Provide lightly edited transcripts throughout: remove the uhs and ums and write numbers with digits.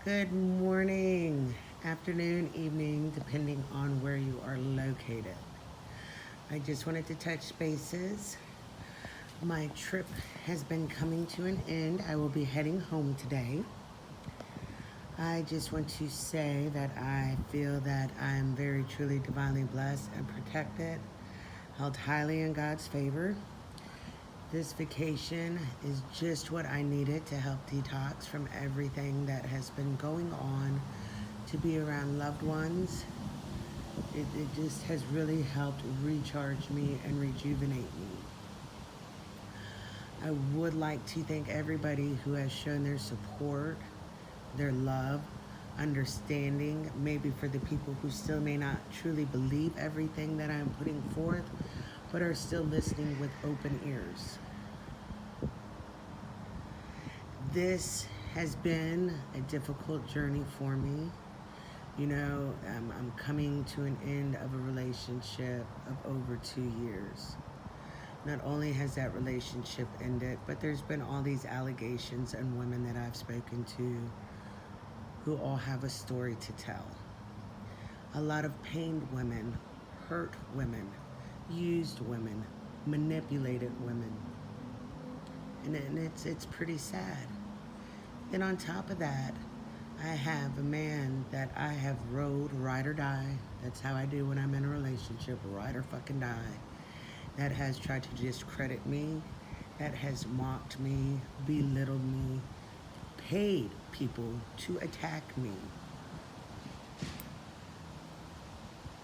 Good morning, afternoon, evening, depending on where you are located. I just wanted to touch bases. My trip has been coming to an end. I will be heading home today. I just want to say that I feel that I'm very truly divinely blessed and protected, held highly in God's favor. This vacation is just what I needed to help detox from everything that has been going on, to be around loved ones. It just has really helped recharge me and rejuvenate me. I would like to thank everybody who has shown their support, their love, understanding, maybe for the people who still may not truly believe everything that I'm putting forth, but are still listening with open ears. This has been a difficult journey for me. I'm coming to an end of a relationship of over 2 years. Not only has that relationship ended, but there's been all these allegations and women that I've spoken to who all have a story to tell. A lot of pained women, hurt women, used women, manipulated women. And it's pretty sad. And on top of that, I have a man that I have ride or die. That's how I do when I'm in a relationship, ride or fucking die. That has tried to discredit me, that has mocked me, belittled me, paid people to attack me.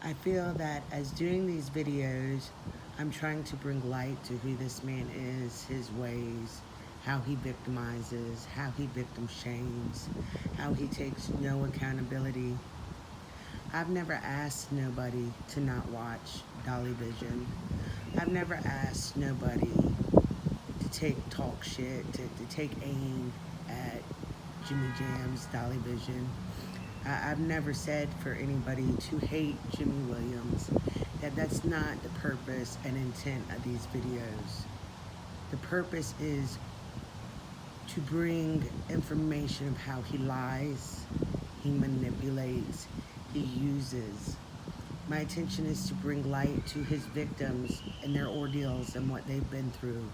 I feel that as doing these videos, I'm trying to bring light to who this man is, his ways, how he victimizes, how he victim shames, how he takes no accountability. I've never asked nobody to not watch Dolly Vision. I've never asked nobody to talk shit, to take aim at Jimmy Jam's Dolly Vision. I've never said for anybody to hate Jimmy Williams. That's not the purpose and intent of these videos. The purpose is to bring information of how he lies, he manipulates, he uses. My intention is to bring light to his victims and their ordeals and what they've been through.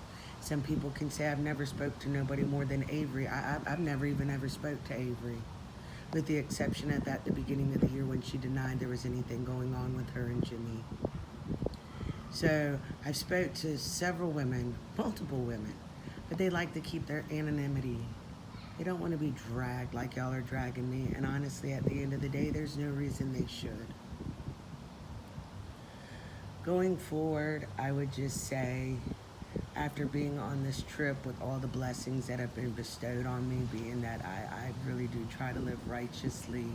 Some people can say I've never spoke to nobody more than Avery. I've never even ever spoke to Avery, with the exception of at the beginning of the year when she denied there was anything going on with her and Jimmy. So I've spoke to several women, multiple women, but they like to keep their anonymity. They don't want to be dragged like y'all are dragging me, and honestly, at the end of the day, there's no reason they should. Going forward, I would just say, after being on this trip with all the blessings that have been bestowed on me, being that I really do try to live righteously,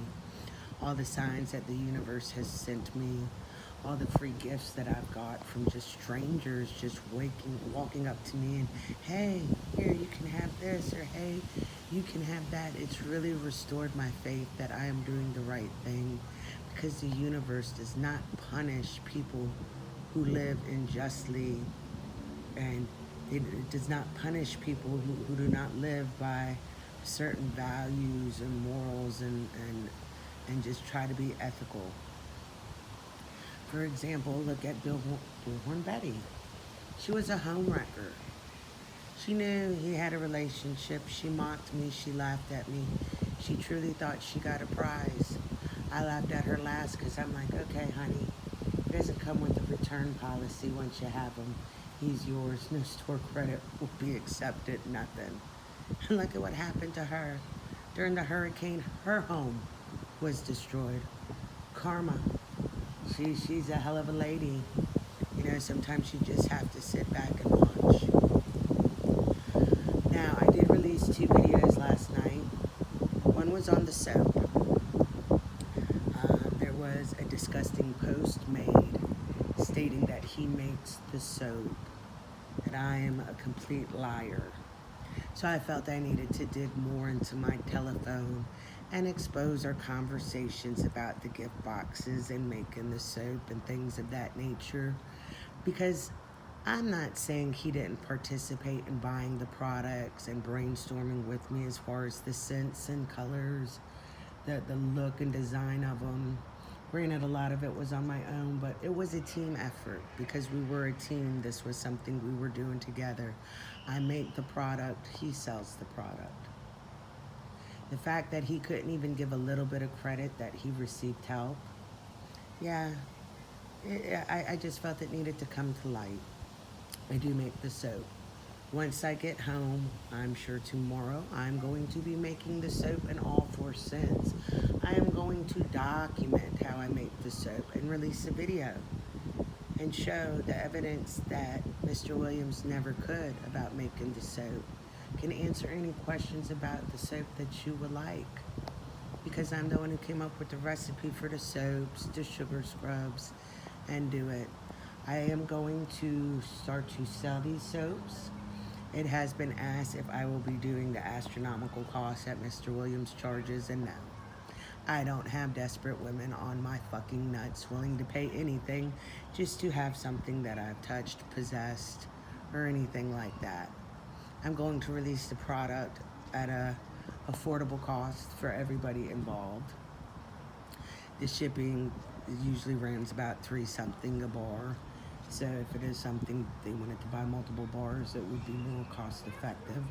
all the signs that the universe has sent me, all the free gifts that I've got from just strangers just walking up to me and, hey, here, you can have this, or hey, you can have that. It's really restored my faith that I am doing the right thing, because the universe does not punish people who live unjustly, and it does not punish people who do not live by certain values and morals and just try to be ethical. For example, look at Billhorn Betty. She was a home wrecker. She knew he had a relationship. She mocked me. She laughed at me. She truly thought she got a prize. I laughed at her last because I'm like, okay, honey, it doesn't come with a return policy once you have him. He's yours. No store credit will be accepted, nothing. And look at what happened to her. During the hurricane, her home was destroyed. Karma. She's a hell of a lady. Sometimes you just have to sit back and watch. Now, I did release 2 videos last night. One was on the soap. There was a disgusting post made stating that he makes the soap, that I am a complete liar. So I felt I needed to dig more into my telephone and expose our conversations about the gift boxes and making the soap and things of that nature, because I'm not saying he didn't participate in buying the products and brainstorming with me as far as the scents and colors, the look and design of them. Granted, a lot of it was on my own, but it was a team effort because we were a team. This was something we were doing together. I make the product, he sells the product. The fact that he couldn't even give a little bit of credit that he received help, yeah, I just felt it needed to come to light. I do make the soap. Once I get home, I'm sure tomorrow I'm going to be making the soap in all four scents. I am going to document how I make the soap and release a video and show the evidence that Mr. Williams never could about making the soap. Can answer any questions about the soap that you would like, because I'm the one who came up with the recipe for the soaps, the sugar scrubs, and do it. I am going to start to sell these soaps. It has been asked if I will be doing the astronomical cost that Mr. Williams charges, and no. I don't have desperate women on my fucking nuts willing to pay anything just to have something that I've touched, possessed, or anything like that. I'm going to release the product at a affordable cost for everybody involved. The shipping usually runs about $3 something a bar. So if it is something they wanted to buy multiple bars, it would be more cost effective.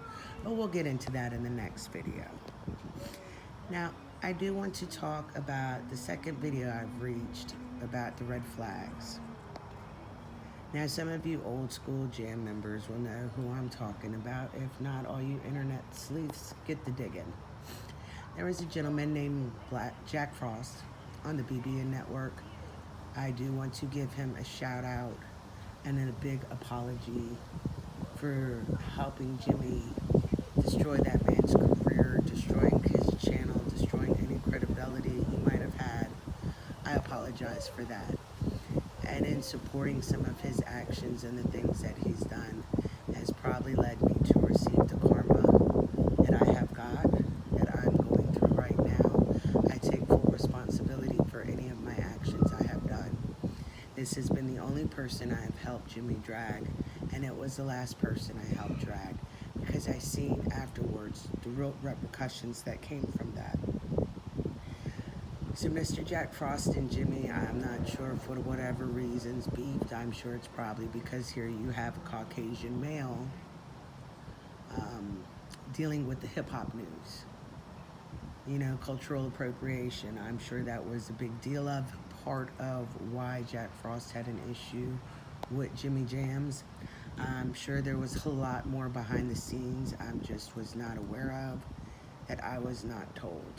But we'll get into that in the next video. Now, I do want to talk about the second video I've reached about the red flags. Now, some of you old school jam members will know who I'm talking about. If not, all you internet sleuths, get the digging. There was a gentleman named Jack Frost on the BBN network. I do want to give him a shout out and a big apology for helping Jimmy destroy that man's career, destroying his channel, destroying any credibility he might have had. I apologize for that. And in supporting some of his actions and the things that he's done has probably led me to receive the karma that I have got, that I'm going through right now. I take full responsibility for any of my actions I have done. This has been the only person I have helped Jimmy drag, and it was the last person I helped drag, because I seen afterwards the real repercussions that came from that. So Mr. Jack Frost and Jimmy, I'm not sure for whatever reasons, beefed. I'm sure it's probably because here you have a Caucasian male dealing with the hip-hop news. You know, cultural appropriation. I'm sure that was a big deal of part of why Jack Frost had an issue with Jimmy Jams. I'm sure there was a lot more behind the scenes I just was not aware of, that I was not told.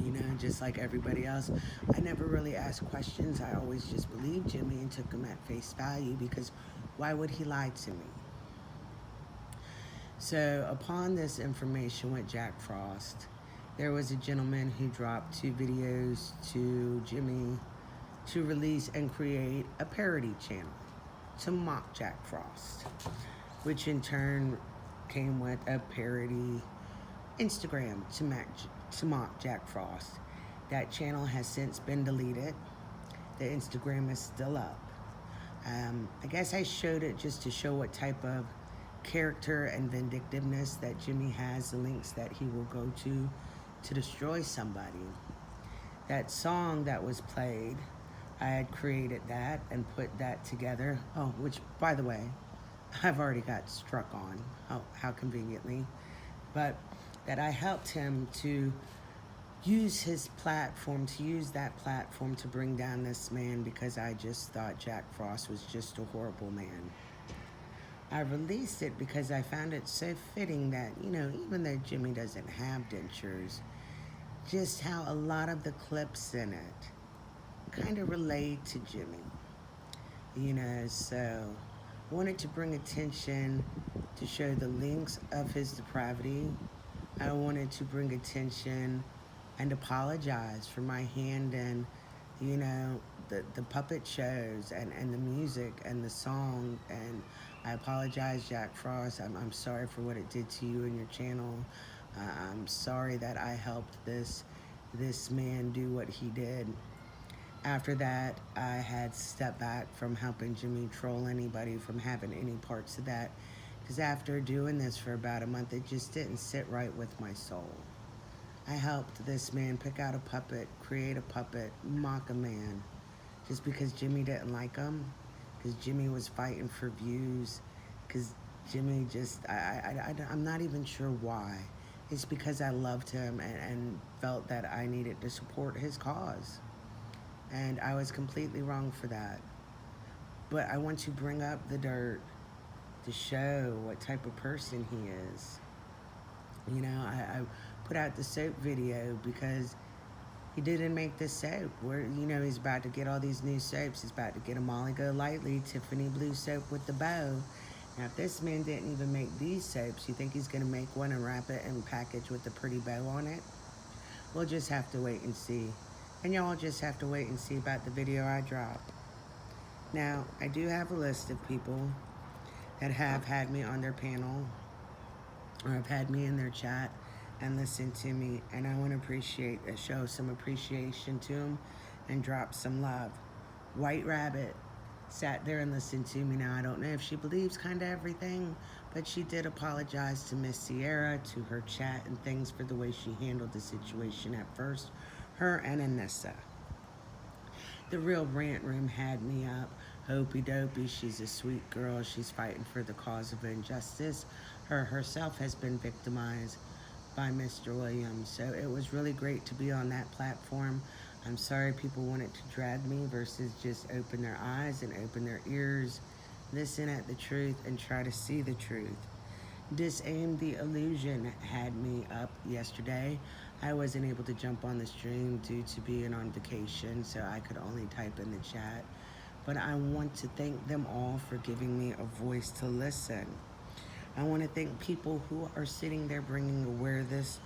You know, just like everybody else, I never really asked questions. I always just believed Jimmy and took him at face value, because why would he lie to me? So upon this information with Jack Frost, there was a gentleman who dropped 2 videos to Jimmy to release and create a parody channel to mock Jack Frost, which in turn came with a parody Instagram to mock Jack Frost. That channel has since been deleted. The Instagram is still up. I guess I showed it just to show what type of character and vindictiveness that Jimmy has, the links that he will go to destroy somebody. That song that was played, I had created that and put that together. Oh, which, by the way, I've already got struck on, how conveniently. But that I helped him to use his platform, to use that platform to bring down this man, because I just thought Jack Frost was just a horrible man. I released it because I found it so fitting that, you know, even though Jimmy doesn't have dentures, just how a lot of the clips in it kind of relate to Jimmy. You know, so wanted to bring attention to show the links of his depravity. I wanted to bring attention and apologize for my hand in, you know, the puppet shows and the music and the song. And I apologize, Jack Frost. I'm sorry for what it did to you and your channel. I'm sorry that I helped this man do what he did. After that, I had stepped back from helping Jimmy troll anybody from having any parts of that. Because after doing this for about a month, it just didn't sit right with my soul. I helped this man pick out a puppet, create a puppet, mock a man, just because Jimmy didn't like him, because Jimmy was fighting for views, because Jimmy just, I'm not even sure why. It's because I loved him and felt that I needed to support his cause. And I was completely wrong for that. But I want to bring up the dirt to show what type of person he is. You know, I put out the soap video because he didn't make this soap. Where, you know, he's about to get all these new soaps. He's about to get a Molly Golightly Tiffany blue soap with the bow. Now, if this man didn't even make these soaps, you think he's going to make one and wrap it and package with a pretty bow on it? We'll just have to wait and see. And y'all just have to wait and see about the video I drop. Now, I do have a list of people that have had me on their panel or have had me in their chat and listened to me, and I want to show some appreciation to them and drop some love. White Rabbit sat there and listened to me. Now, I don't know if she believes kind of everything, but she did apologize to Miss Sierra, to her chat and things for the way she handled the situation at first. Her and Anissa. The Real Rant Room had me up. Hopey Dopey, she's a sweet girl. She's fighting for the cause of injustice. Her herself has been victimized by Mr. Williams. So it was really great to be on that platform. I'm sorry people wanted to drag me versus just open their eyes and open their ears, listen at the truth, and try to see the truth. Disaim the Illusion had me up yesterday. I wasn't able to jump on the stream due to being on vacation, so I could only type in the chat. But I want to thank them all for giving me a voice to listen. I want to thank people who are sitting there bringing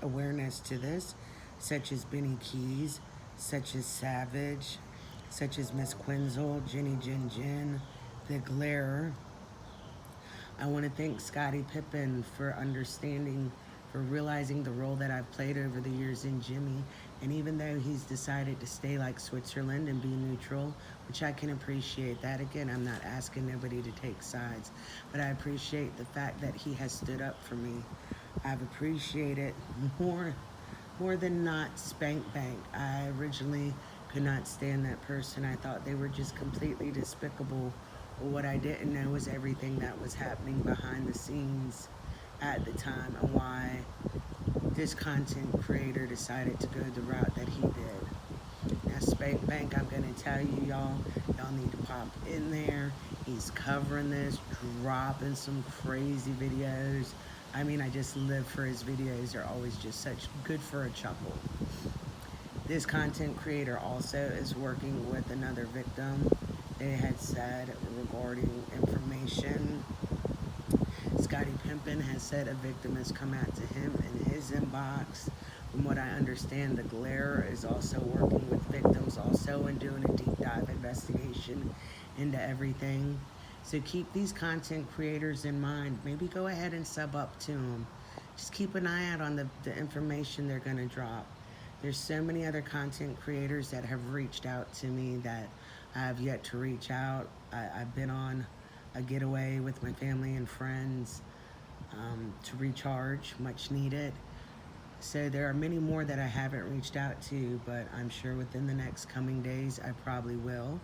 awareness to this, such as Benny Keys, such as Savage, such as Miss Quinzel, Jenny Jin Jin, The Glare. I want to thank Scottie Pippen for understanding, for realizing the role that I've played over the years in Jimmy. And even though he's decided to stay like Switzerland and be neutral, which I can appreciate that. Again, I'm not asking nobody to take sides, but I appreciate the fact that he has stood up for me. I've appreciated more than not Spank Bank. I originally could not stand that person. I thought they were just completely despicable. But what I didn't know was everything that was happening behind the scenes at the time and why this content creator decided to go the route that he did. Now, Spank Bank, I'm going to tell you, y'all need to pop in there. He's covering this, dropping some crazy videos. I mean, I just live for his videos. They're always just such good for a chuckle. This content creator also is working with another victim. They had said regarding information, Scottie Pippen has said a victim has come out to him in his inbox. From what I understand, The Glare is also working with victims also and doing a deep dive investigation into everything. So keep these content creators in mind. Maybe go ahead and sub up to them. Just keep an eye out on the information they're going to drop. There's so many other content creators that have reached out to me that I have yet to reach out. I've been on a getaway with my family and friends to recharge, much needed. So there are many more that I haven't reached out to, but I'm sure within the next coming days I probably will.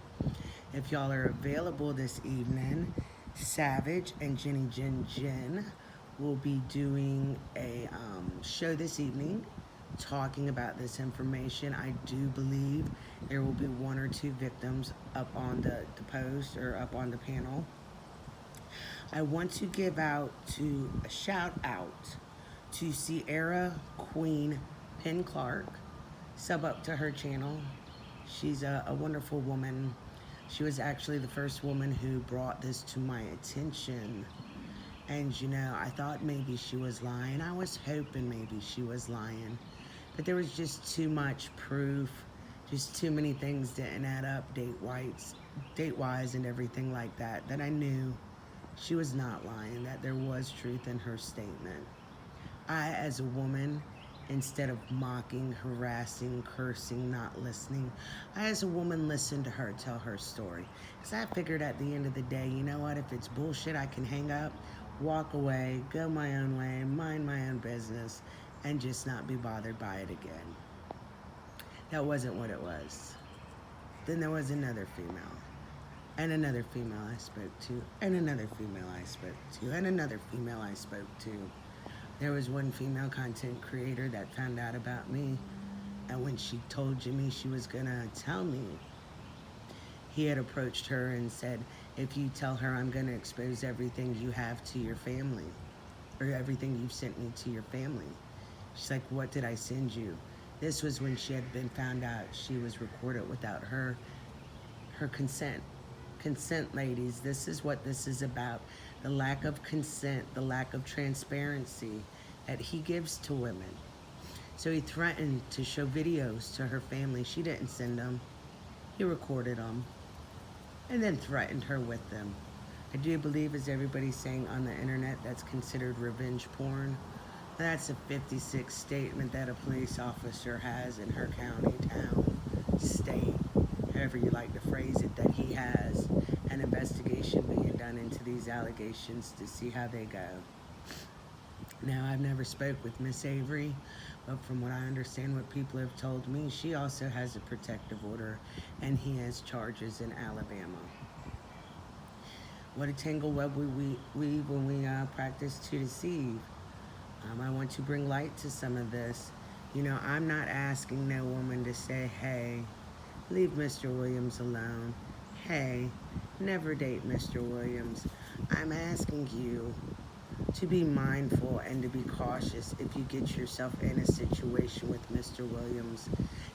If y'all are available this evening, Savage and Jenny Jin Jin will be doing a show this evening talking about this information. I do believe there will be one or two victims up on the post or up on the panel. I want to give out a shout out to Sierra Queen Penn Clark. Sub up to her channel. She's a wonderful woman. She was actually the first woman who brought this to my attention. And you know, I thought maybe she was lying. I was hoping maybe she was lying. But there was just too much proof. Just too many things didn't add up date-wise and everything like that, that I knew she was not lying, that there was truth in her statement. I, as a woman instead of mocking, harassing, cursing, not listening. I, as a woman, listened to her tell her story. Because I figured at the end of the day, you know what, if it's bullshit, I can hang up, walk away, go my own way, mind my own business, and just not be bothered by it again. That wasn't what it was. Then there was another female, and another female I spoke to, and another female I spoke to, and another female I spoke to. There was one female content creator that found out about me, and when she told Jimmy she was gonna tell me, he had approached her and said, if you tell her, I'm gonna expose everything you have to your family, or everything you've sent me to your family. She's like, what did I send you? This was when she had been found out she was recorded without her consent. Consent, ladies, this is what this is about. The lack of consent, the lack of transparency that he gives to women. So he threatened to show videos to her family. She didn't send them. He recorded them and then threatened her with them. I do believe, as everybody's saying on the internet, that's considered revenge porn. That's a 56 statement that a police officer has in her county, town, state, however you like to phrase it, that he has an investigation being done into these allegations to see how they go. Now, I've never spoke with Miss Avery, but from what I understand, what people have told me, she also has a protective order, and he has charges in Alabama. What a tangle web we weave when we practice to deceive. I want to bring light to some of this. You know, I'm not asking no woman to say, hey, leave Mr. Williams alone. Hey, never date Mr. Williams. I'm asking you to be mindful and to be cautious if you get yourself in a situation with Mr. Williams.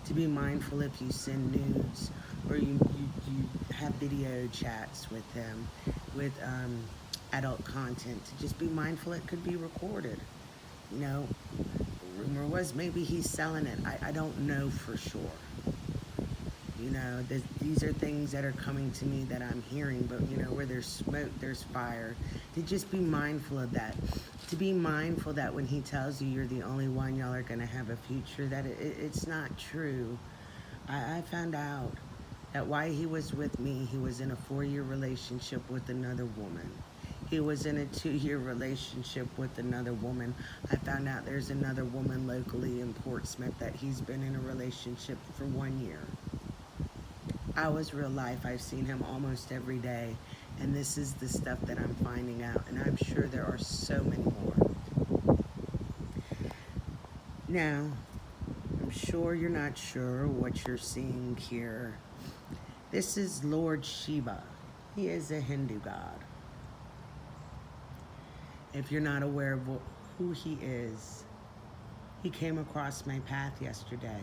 To be mindful if you send nudes or you have video chats with him, with adult content. To just be mindful it could be recorded. You know, the rumor was maybe he's selling it. I don't know for sure. You know, these are things that are coming to me that I'm hearing, but you know, where there's smoke, there's fire. To just be mindful of that. To be mindful that when he tells you you're the only one, y'all are gonna have a future, that it's not true. I found out that while he was with me, he was in a 4-year relationship with another woman. He was in a 2-year relationship with another woman. I found out there's another woman locally in Portsmouth that he's been in a relationship for 1 year. I was real life. I've seen him almost every day. And this is the stuff that I'm finding out. And I'm sure there are so many more. Now, I'm sure you're not sure what you're seeing here. This is Lord Shiva. He is a Hindu god. If you're not aware of who he is, he came across my path yesterday.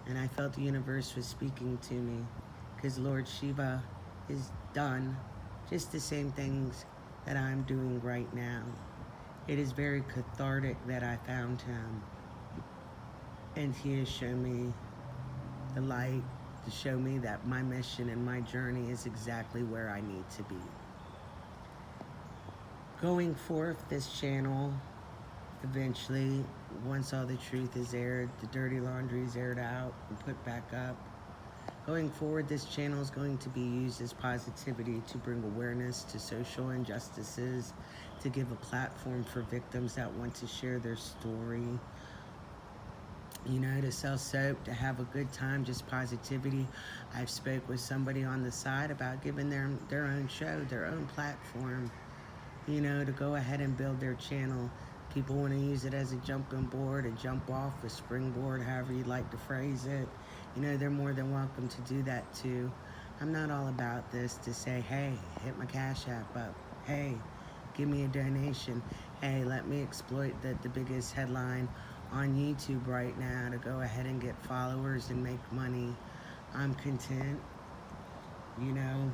And I felt the universe was speaking to me, because Lord Shiva is done just the same things that I'm doing right now. It is very cathartic that I found him. And he has shown me the light, to show me that my mission and my journey is exactly where I need to be. Going forth, this channel, eventually, once all the truth is aired, the dirty laundry is aired out and put back up. Going forward, this channel is going to be used as positivity to bring awareness to social injustices, to give a platform for victims that want to share their story, you know, to sell soap, to have a good time, just positivity. I've spoke with somebody on the side about giving them their own show, their own platform, you know, to go ahead and build their channel. People want to use it as a jumping board, a jump off, a springboard, however you'd like to phrase it. You know, they're more than welcome to do that too. I'm not all about this to say, hey, hit my Cash App up. Hey, give me a donation. Hey, let me exploit the biggest headline on YouTube right now to go ahead and get followers and make money. I'm content. You know,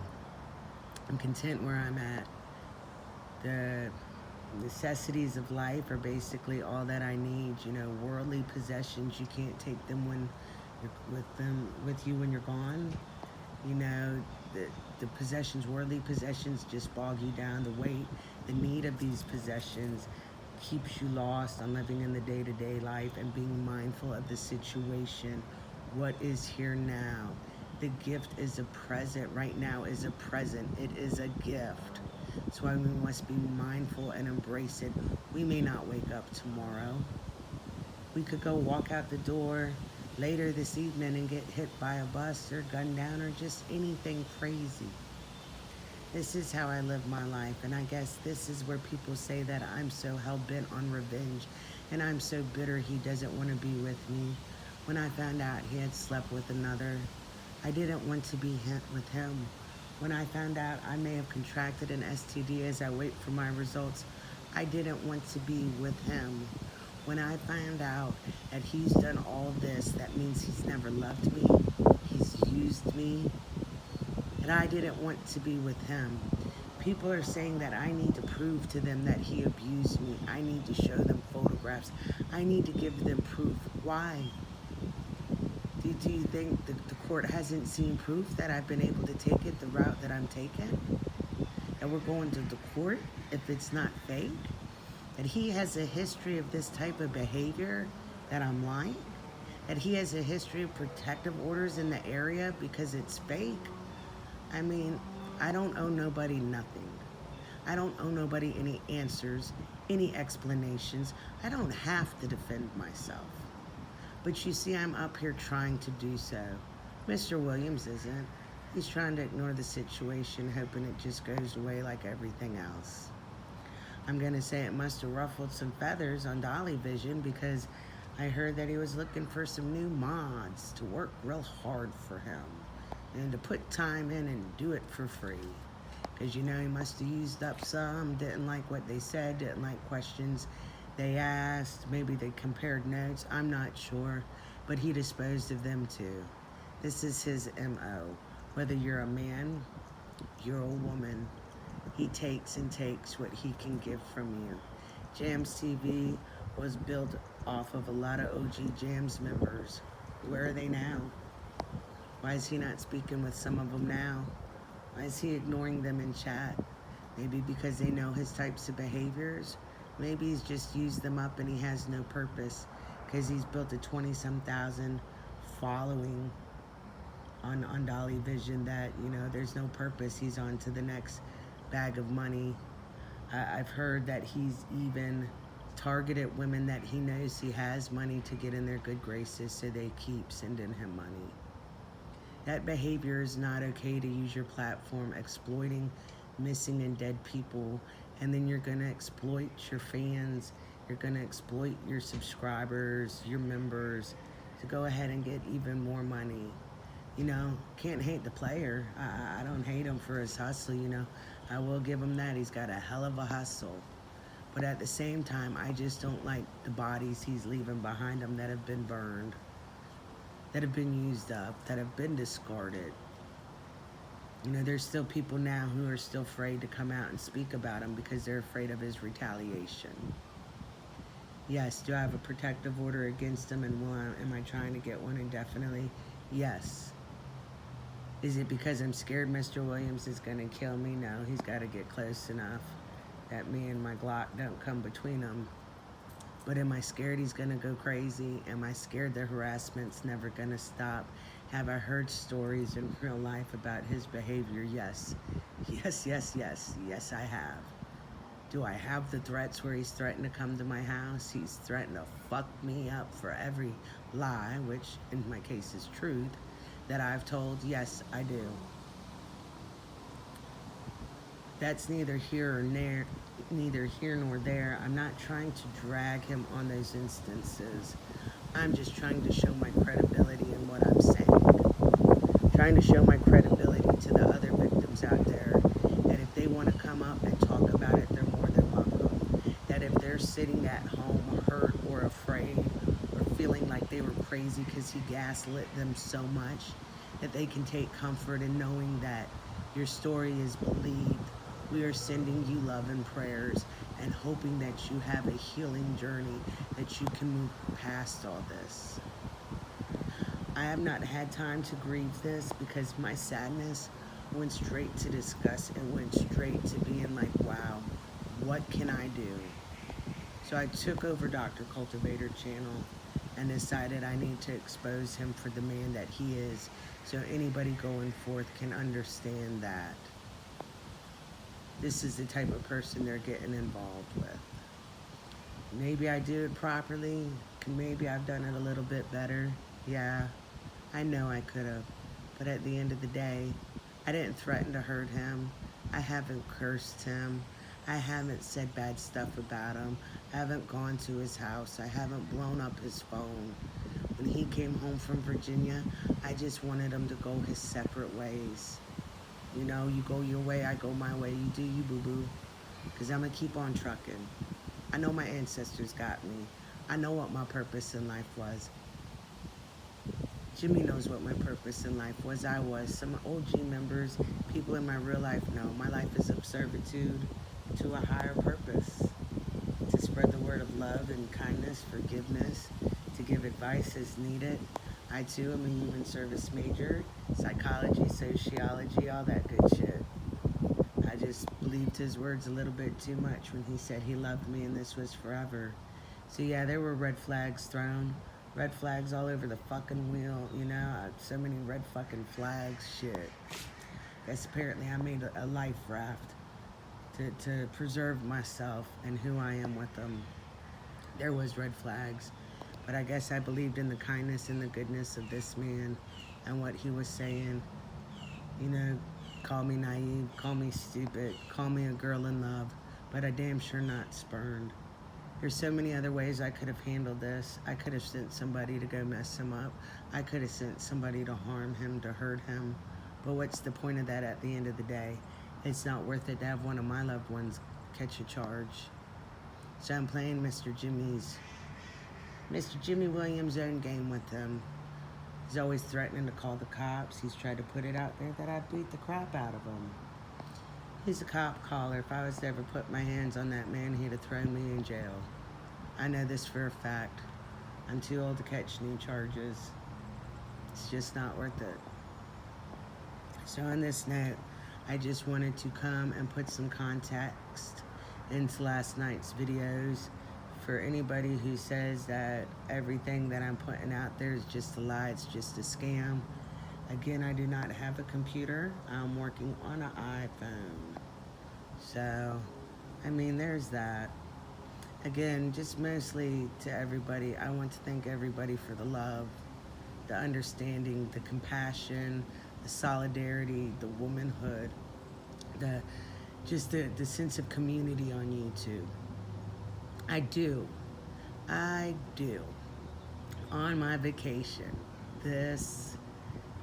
I'm content where I'm at. The necessities of life are basically all that I need. You know, worldly possessions, you can't take them when you're with you when you're gone. You know, the possessions, worldly possessions, just bog you down. The weight, the need of these possessions keeps you lost on living in the day-to-day life and being mindful of the situation. What is here now? The gift is a present. Right now is a present. It is a gift. That's why we must be mindful and embrace it. We may not wake up tomorrow. We could go walk out the door later this evening and get hit by a bus or gunned down or just anything crazy. This is how I live my life, and I guess this is where people say that I'm so hell-bent on revenge and I'm so bitter he doesn't want to be with me. When I found out he had slept with another, I didn't want to be with him. When I found out I may have contracted an STD as I wait for my results, I didn't want to be with him. When I found out that he's done all this, that means he's never loved me, he's used me, and I didn't want to be with him. People are saying that I need to prove to them that he abused me. I need to show them photographs. I need to give them proof. Why? Do you think the court hasn't seen proof that I've been able to take it the route that I'm taking? That we're going to the court if it's not fake? That he has a history of this type of behavior, that I'm lying? That he has a history of protective orders in the area because it's fake? I mean, I don't owe nobody nothing. I don't owe nobody any answers, any explanations. I don't have to defend myself. But you see, I'm up here trying to do so. Mr. Williams isn't. He's trying to ignore the situation, hoping it just goes away like everything else. I'm going to say it must have ruffled some feathers on Dolly Vision because I heard that he was looking for some new mods to work real hard for him and to put time in and do it for free. Because, you know, he must have used up some, didn't like what they said, didn't like questions they asked. Maybe they compared notes. I'm not sure. But he disposed of them too. This is his MO. Whether you're a man, you're a woman, he takes and takes what he can give from you. Jams TV was built off of a lot of OG Jams members. Where are they now? Why is he not speaking with some of them now? Why is he ignoring them in chat? Maybe because they know his types of behaviors. Maybe he's just used them up and he has no purpose because he's built a 20-some thousand following on Dolly Vision that, you know, there's no purpose. He's on to the next bag of money. I've heard that he's even targeted women that he knows he has money to get in their good graces, so they keep sending him money. That behavior is not okay, to use your platform exploiting missing and dead people, and then you're going to exploit your fans, you're going to exploit your subscribers, your members, to go ahead and get even more money. You know, can't hate the player. I don't hate him for his hustle, you know. I will give him that. He's got a hell of a hustle. But at the same time, I just don't like the bodies he's leaving behind him that have been burned, that have been used up, that have been discarded. You know, there's still people now who are still afraid to come out and speak about him because they're afraid of his retaliation. Yes, do I have a protective order against him, and am I trying to get one indefinitely? Yes. Is it because I'm scared Mr. Williams is going to kill me? No, he's got to get close enough that me and my Glock don't come between them. But am I scared he's going to go crazy? Am I scared the harassment's never going to stop? Have I heard stories in real life about his behavior? Yes. Yes, yes, yes. Yes, I have. Do I have the threats where he's threatened to come to my house? He's threatened to fuck me up for every lie, which in my case is truth, that I've told? Yes, I do. That's neither here nor there. I'm not trying to drag him on those instances. I'm just trying to show my credibility in what I'm saying. Trying to show my credibility to the other victims out there. That if they want to come up and talk about it, they're more than welcome. That if they're sitting at home hurt or afraid or feeling like they were crazy because he gaslit them so much, that they can take comfort in knowing that your story is believed. We are sending you love and prayers and hoping that you have a healing journey, that you can move past all this. I have not had time to grieve this because my sadness went straight to disgust. It went straight to being like, wow, what can I do? So I took over Dr. Cultivator channel and decided I need to expose him for the man that he is, so anybody going forth can understand that this is the type of person they're getting involved with. Maybe I do it properly. Maybe I've done it a little bit better. Yeah, I know I could have. But at the end of the day, I didn't threaten to hurt him. I haven't cursed him. I haven't said bad stuff about him. I haven't gone to his house. I haven't blown up his phone. When he came home from Virginia, I just wanted him to go his separate ways. You know, you go your way, I go my way. You do you, boo-boo. Because I'm going to keep on trucking. I know my ancestors got me. I know what my purpose in life was. Jimmy knows what my purpose in life was. I was. Some OG members, people in my real life know. My life is of servitude to a higher purpose. To spread the word of love and kindness, forgiveness, to give advice as needed. I too am a human service major, psychology, sociology, all that good shit. I just believed his words a little bit too much when he said he loved me and this was forever. So yeah, there were red flags thrown. Red flags all over the fucking wheel, you know? So many red fucking flags, shit. Guess apparently I made a life raft to preserve myself and who I am with them. There was red flags. But I guess I believed in the kindness and the goodness of this man and what he was saying. You know, call me naive, call me stupid, call me a girl in love, but I damn sure not spurned. There's so many other ways I could have handled this. I could have sent somebody to go mess him up. I could have sent somebody to harm him, to hurt him. But what's the point of that at the end of the day? It's not worth it to have one of my loved ones catch a charge. So I'm playing Mr. Jimmy Williams' own game with him. He's always threatening to call the cops. He's tried to put it out there that I beat the crap out of him. He's a cop caller. If I was to ever put my hands on that man, he'd have thrown me in jail. I know this for a fact. I'm too old to catch new charges. It's just not worth it. So on this note, I just wanted to come and put some context into last night's videos. For anybody who says that everything that I'm putting out there is just a lie, it's just a scam. Again, I do not have a computer. I'm working on an iPhone. So, I mean, there's that. Again, just mostly to everybody, I want to thank everybody for the love, the understanding, the compassion, the solidarity, the womanhood, the sense of community on YouTube. I do. On my vacation this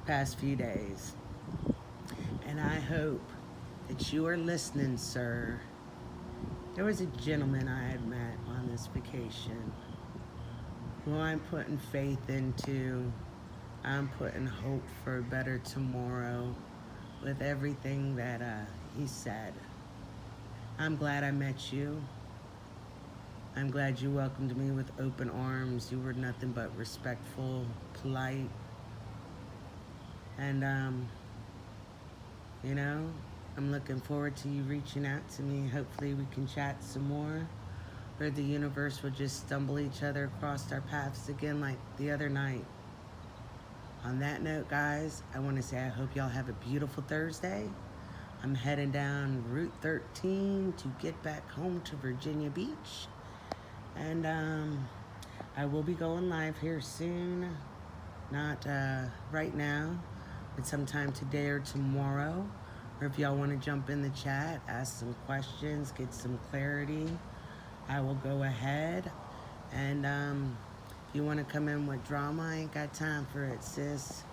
past few days. And I hope that you are listening, sir. There was a gentleman I had met on this vacation who I'm putting faith into. I'm putting hope for a better tomorrow with everything that he said. I'm glad I met you. I'm glad you welcomed me with open arms. You were nothing but respectful, polite. And, you know, I'm looking forward to you reaching out to me. Hopefully we can chat some more. Or the universe will just stumble each other across our paths again like the other night. On that note, guys, I want to say I hope y'all have a beautiful Thursday. I'm heading down Route 13 to get back home to Virginia Beach. And I will be going live here soon. Not right now, but sometime today or tomorrow. Or if y'all want to jump in the chat, ask some questions, get some clarity, I will go ahead. And if you want to come in with drama, I ain't got time for it, sis.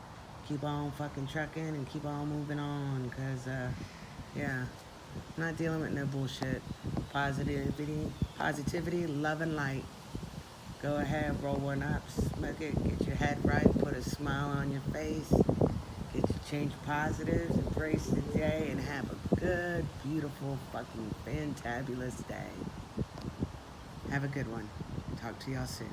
Keep on fucking trucking and keep on moving on. Because, yeah, I'm not dealing with no bullshit. Positivity, love, and light. Go ahead, roll one up, smoke it, get your head right, put a smile on your face, get your change positives, embrace the day, and have a good, beautiful, fucking fantabulous day. Have a good one. Talk to y'all soon.